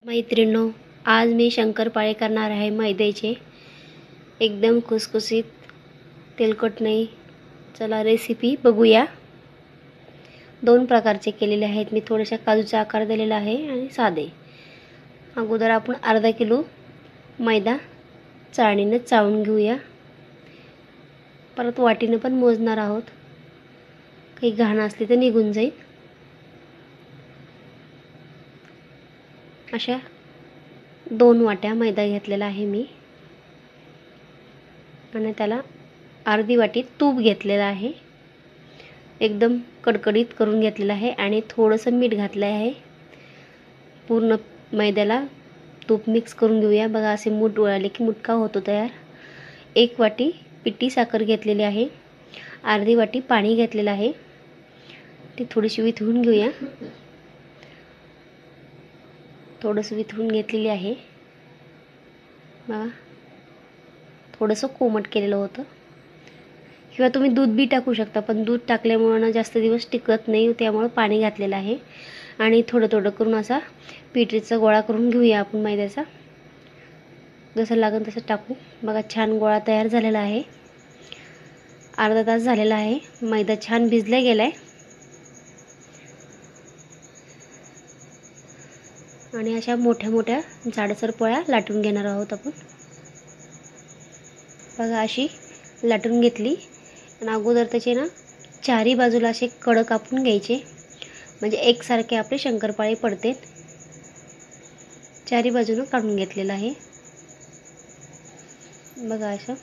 मैत्रिणींनो, आज मी शंकरपाळे करणार आहे मैद्याचे, एकदम खुसखुशीत, तेलकट नाही। चला रेसिपी बघूया। दोन प्रकारचे केलेले आहेत मी, थोडेशा काजूचा आकार दिलेला आहे आणि साधे। अगोदर आपण अर्धा किलो मैदा चाळणीने चाळून घेऊया। परत वाटीने पण मोजणार आहोत, काही घाण असली तर निघून जाईल। अशा 2 वाट्या मैदा घेतलेला आहे मी आणि त्याला अर्धी वाटी तूप घेतलेला आहे। एकदम कडकडीत करून घेतलेला आहे आणि थोडंसं मीठ घातलं आहे। पूर्ण मैद्याला तूप मिक्स करून घेऊया। बघा असे मूठ वळले की मुटका होतो तयार। 1 वाटी पिठी साखर घेतलेली आहे, अर्धी वाटी पाणी घेतलेलं आहे। ती थोडीशी वितळून घेऊया। थोडंसं वितळून घेतलेली आहे। बघा थोडंसं कोमट केलेलं होतं, किंवा तुम्ही दूध बी टाकू शकता, पण दूध टाकल्यामुळे जास्त दिवस टिकत नाही, त्यामुळे पाणी घातलेलं आहे। आणि थोडं थोडं करून असा पिठीचा गोळा करून घेऊया आपण मैद्याचा। जसं लागेल तसं टाकू। बघा छान गोळा तयार झालेला आहे। अर्धा तास झालेला आहे, मैदा छान भिजला गेलाय। आणि अशा मोठ्या मोठ्या जाडसर पोळ्या लाटून घेणार आहोत आपण। बघा अशी लाटून घेतली आणि अगोदर त्याचे ना चारी बाजूला असे कडक कापून घ्यायचे, म्हणजे एकसारखे आपले शंकरपाळे पडतात। चारी बाजूने काढून घेतलेला आहे। बघा असं।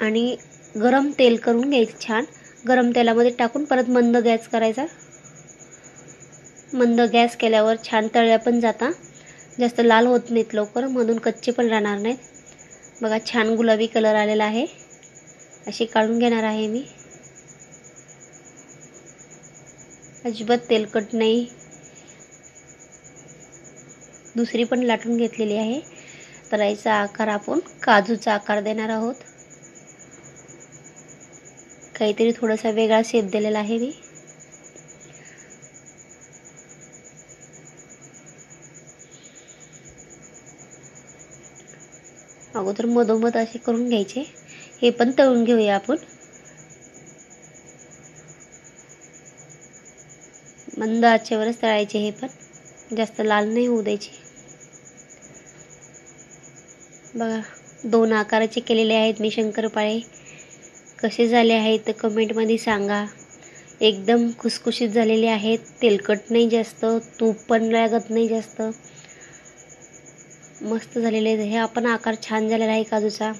आणि गरम तेल करून घ्यायचं छान। गरम तेलामध्ये टाकून परत मंद गॅस करायचा। मंद गॅस केल्यावर छान तळल्या पण जातात, जास्त लाल होत नाहीत लवकर, म्हणून कच्चे पण राहणार नाहीत। बघा छान गुलाबी कलर आलेला आहे। अशी काढून घेणार आहे मी। अजिबात तेलकट नाही। दुसरी पण लाटून घेतलेली आहे। तर याचा आकार आपण काजूचा आकार देणार आहोत। काहीतरी थोडासा वेगळा शेप दिलेला आहे मी। अगोदर मधोमध असे करून घ्यायचे। हे पण तळून घेऊया आपण। मंद आचेवरच तळायचे हे पण, जास्त लाल नाही होऊ द्यायचे। बघा 2 आकाराचे केलेले आहेत मी शंकरपाळे। कसे झाले आहेत तर कमेंटमध्ये सांगा। एकदम खुसखुशीत झालेले आहेत, तेलकट नाही जास्त, तूप पण लागत नाही जास्त, मस्त झालेले आहेत। हे आपण आकार छान झालेला आहे काजूचा।